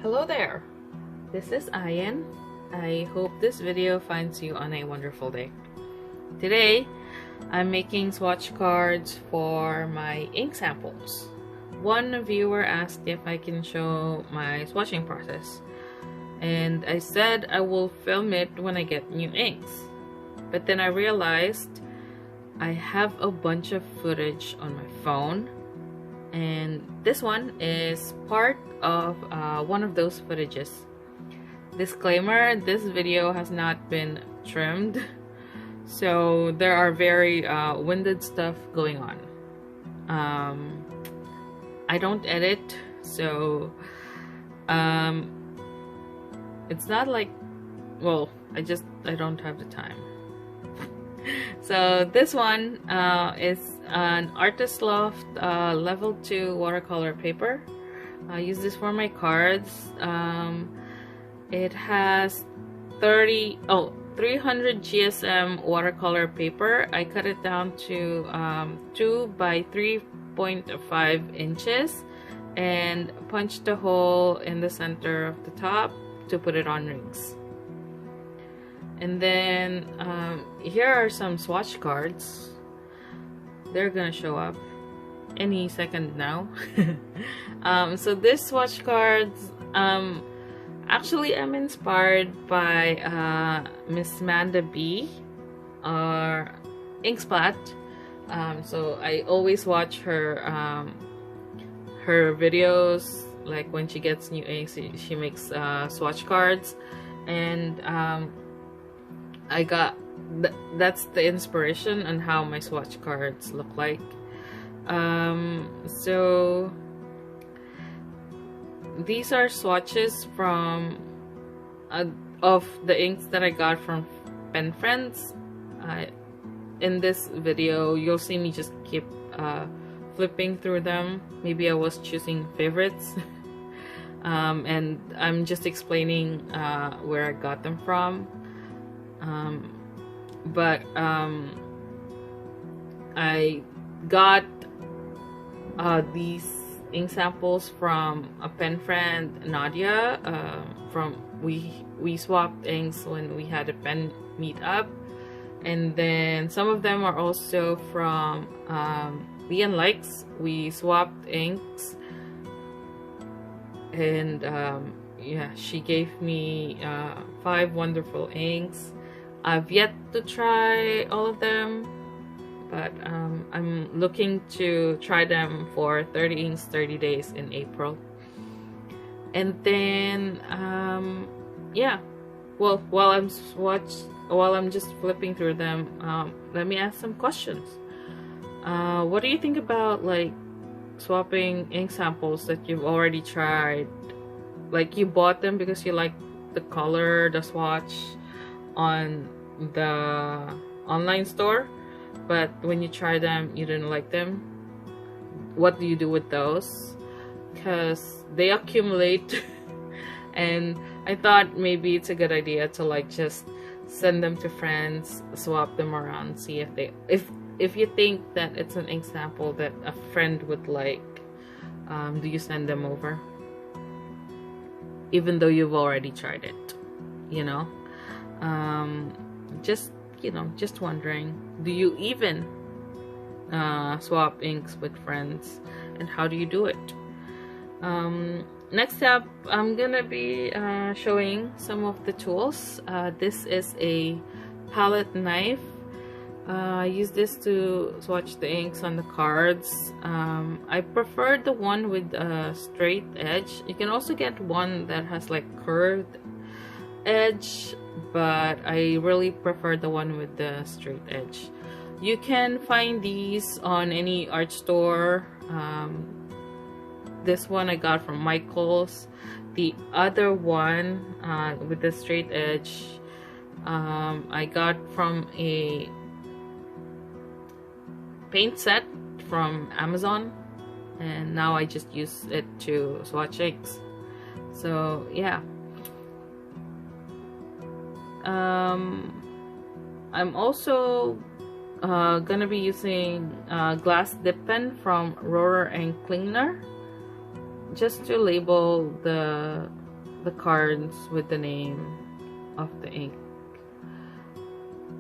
Hello there, this is Ayan. I hope this video finds you on a wonderful day. Today, I'm making swatch cards for my ink samples. One viewer asked if I can show my swatching process, and I said I will film it when I get new inks. But then I realized I have a bunch of footage on my phone, and this one is part of one of those footages. Disclaimer, this video has not been trimmed, so there are very winded stuff going on. I don't edit, so it's not like, well, I don't have the time. So this one is an Artist Loft level 2 watercolor paper. I use this for my cards. It has 300 GSM watercolor paper. I cut it down to 2 by 3.5 inches and punched a hole in the center of the top to put it on rings. And then here are some swatch cards. They're gonna show up any second now. So this swatch cards, actually I'm inspired by Miss Manda B, or Inksplat. So I always watch her her videos, like when she gets new inks, she makes swatch cards, and I got that's the inspiration on how my swatch cards look like. So these are swatches from of the inks that I got from Pen Friends. In this video, you'll see me just keep flipping through them. Maybe I was choosing favorites. And I'm just explaining where I got them from. I got these ink samples from a pen friend, Nadia. We swapped inks when we had a pen meetup, and then some of them are also from Leon Likes. We swapped inks, and yeah, she gave me 5 wonderful inks. I've yet to try all of them, but I'm looking to try them for 30 inks 30 days in April. And then yeah, well, while I'm just flipping through them, let me ask some questions. What do you think about like swapping ink samples that you've already tried? Like, you bought them because you like the color, the swatch on the online store, but when you try them you didn't like them. What do you do with those? Because they accumulate and I thought maybe it's a good idea to like just send them to friends, swap them around, see if they if you think that it's an ink sample that a friend would like, do you send them over even though you've already tried it, you know? Just wondering, do you even swap inks with friends, and how do you do it? Next up, I'm gonna be showing some of the tools. This is a palette knife. I use this to swatch the inks on the cards. I prefer the one with a straight edge. You can also get one that has like curved edge, but I really prefer the one with the straight edge. You can find these on any art store. This one I got from Michael's. The other one with the straight edge, I got from a paint set from Amazon, and now I just use it to swatch inks. So yeah. I'm also gonna be using glass dip pen from Rohrer and Klingner, just to label the the cards with the name of the ink.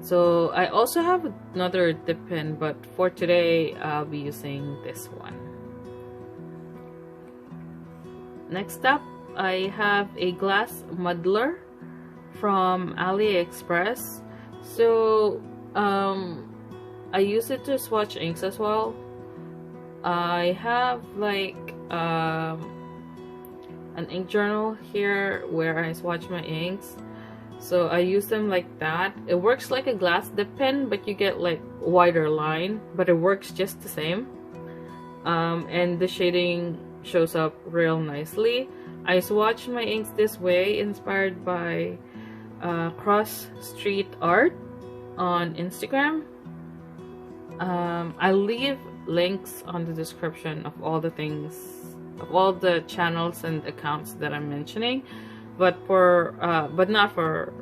So I also have another dip pen, but for today I'll be using this one. Next up, I have a glass muddler from AliExpress. So I use it to swatch inks as well. I have like an ink journal here where I swatch my inks. So I use them like that. It works like a glass dip pen, but you get like wider line, but it works just the same. And the shading shows up real nicely. I swatch my inks this way, inspired by cross street art on Instagram. I'll leave links on the description of all the things, of all the channels and accounts that I'm mentioning, but not for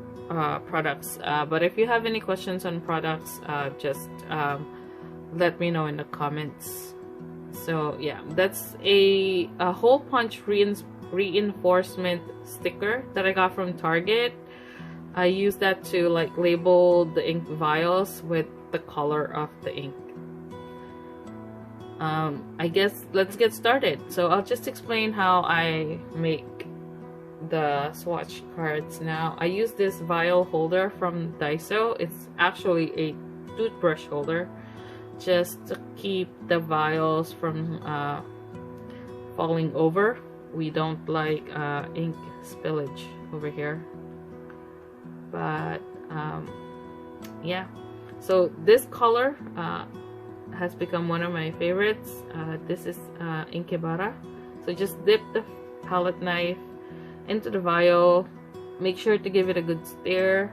products. But if you have any questions on products, just let me know in the comments. So yeah, that's a hole punch reinforcement sticker that I got from Target. I use that to like label the ink vials with the color of the ink. I guess let's get started. So I'll just explain how I make the swatch cards now. I use this vial holder from Daiso. It's actually a toothbrush holder, just to keep the vials from falling over. We don't like ink spillage over here. But yeah, so this color has become one of my favorites. This is Inkebara. So just dip the palette knife into the vial, make sure to give it a good stir,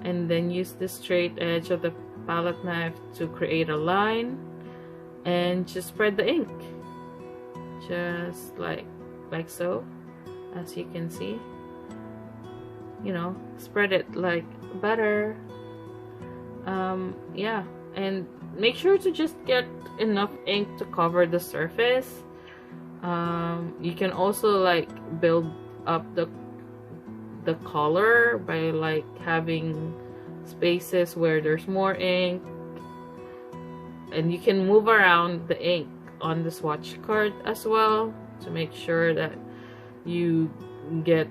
and then use the straight edge of the palette knife to create a line, and just spread the ink just like so, as you can see. You know, spread it like butter. Yeah, and make sure to just get enough ink to cover the surface. You can also like build up the color by like having spaces where there's more ink, and you can move around the ink on the swatch card as well to make sure that you get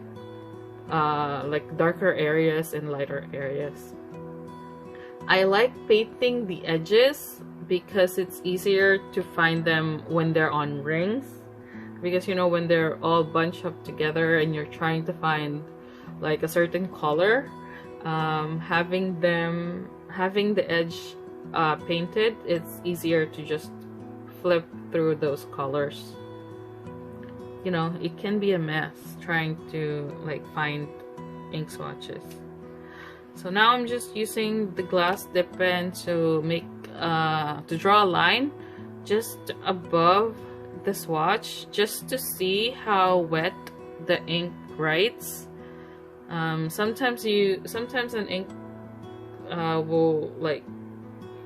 like darker areas and lighter areas. I like painting the edges because it's easier to find them when they're on rings, because you know, when they're all bunched up together and you're trying to find like a certain color, having the edge painted, it's easier to just flip through those colors. You know, it can be a mess trying to like find ink swatches. So now I'm just using the glass dip pen to make to draw a line just above the swatch, just to see how wet the ink writes. Sometimes an ink will like,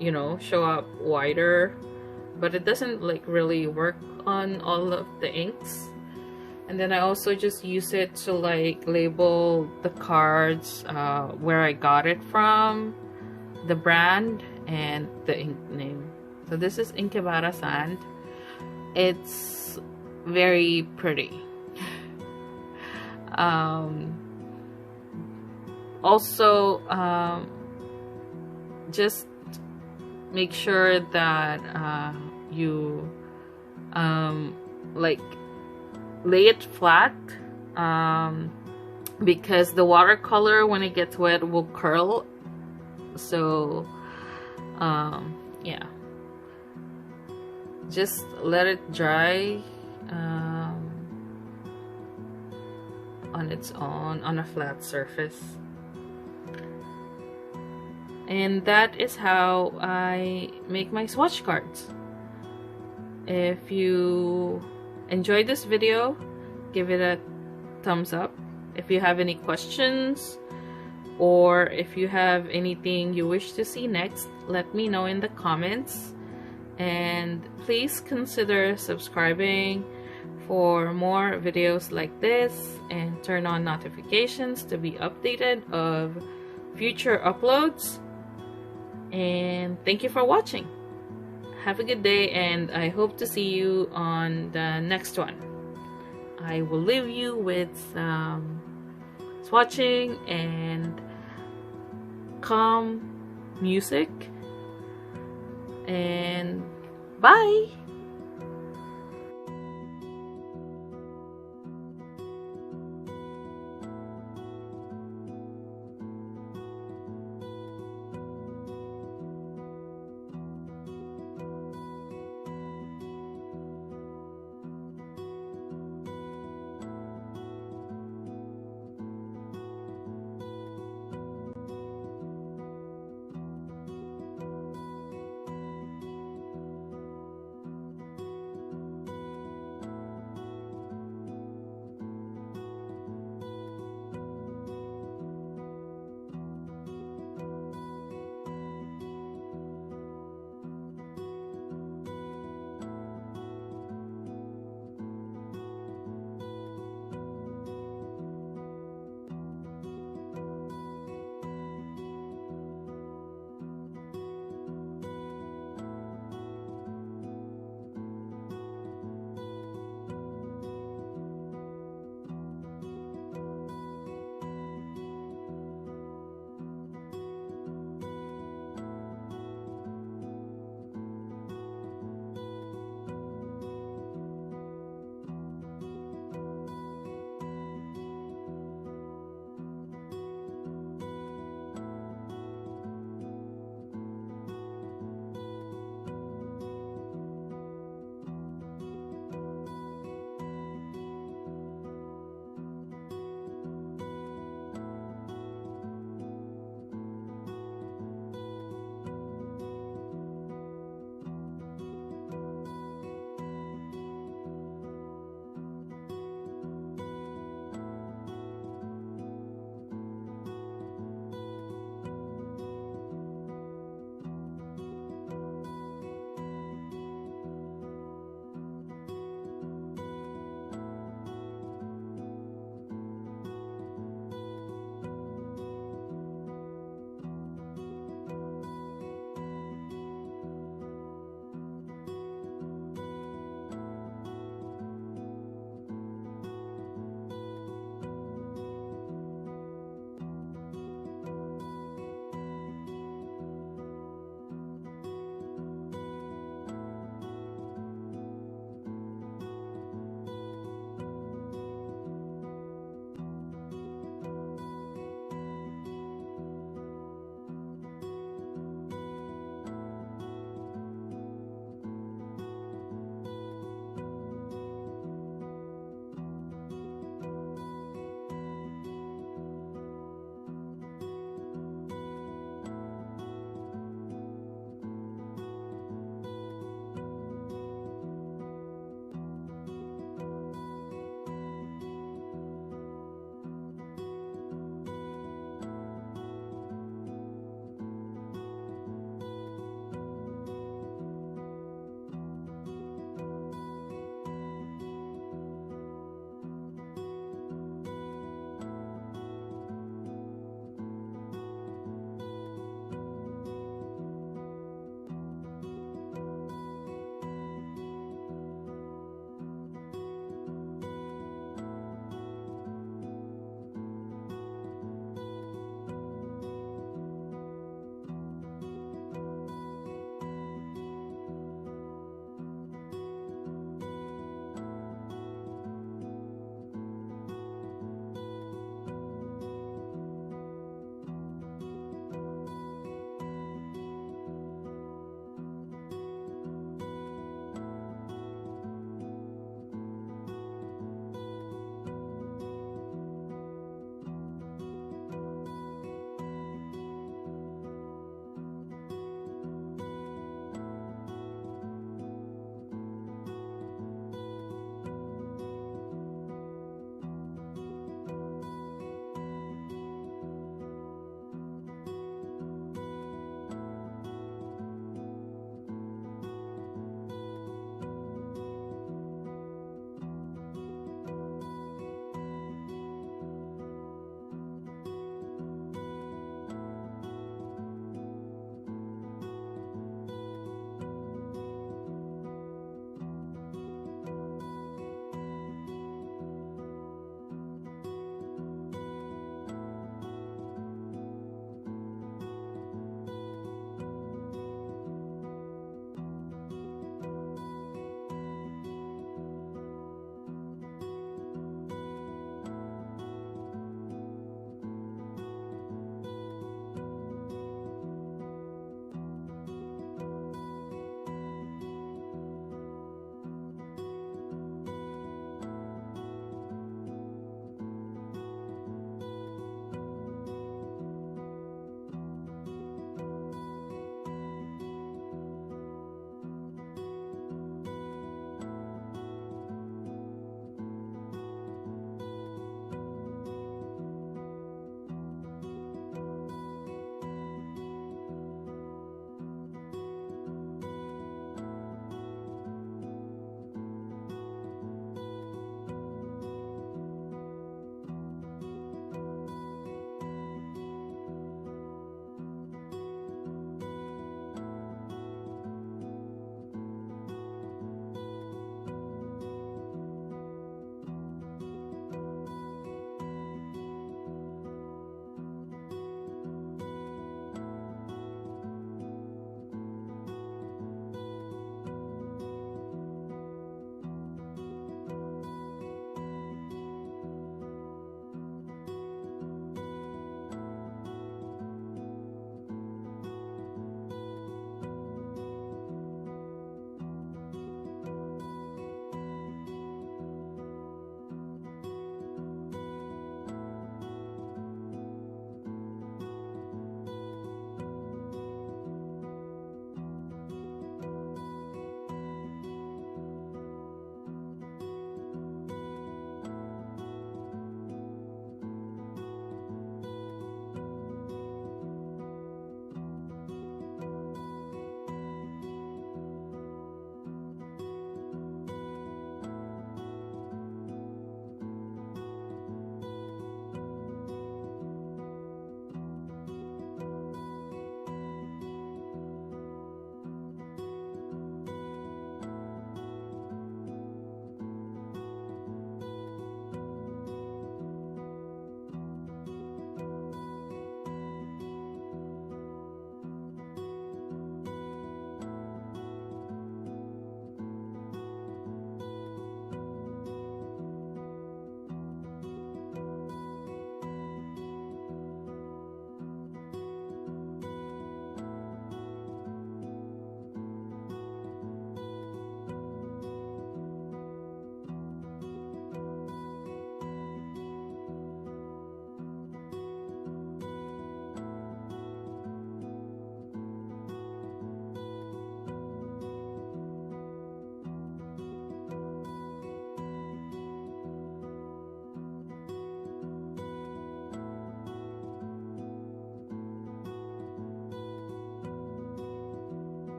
you know, show up wider, but it doesn't like really work on all of the inks. And then I also just use it to like label the cards, where I got it from, the brand, and the ink name. So this is Inkebara Sand. It's very pretty. Also, just make sure that you like lay it flat, because the watercolor, when it gets wet, will curl. So yeah, just let it dry on its own on a flat surface. And that is how I make my swatch cards. If you enjoyed this video, give it a thumbs up. If you have any questions, or if you have anything you wish to see next, let me know in the comments. And please consider subscribing for more videos like this and turn on notifications to be updated of future uploads. And thank you for watching. Have a good day, and I hope to see you on the next one. I will leave you with some swatching and calm music, and bye.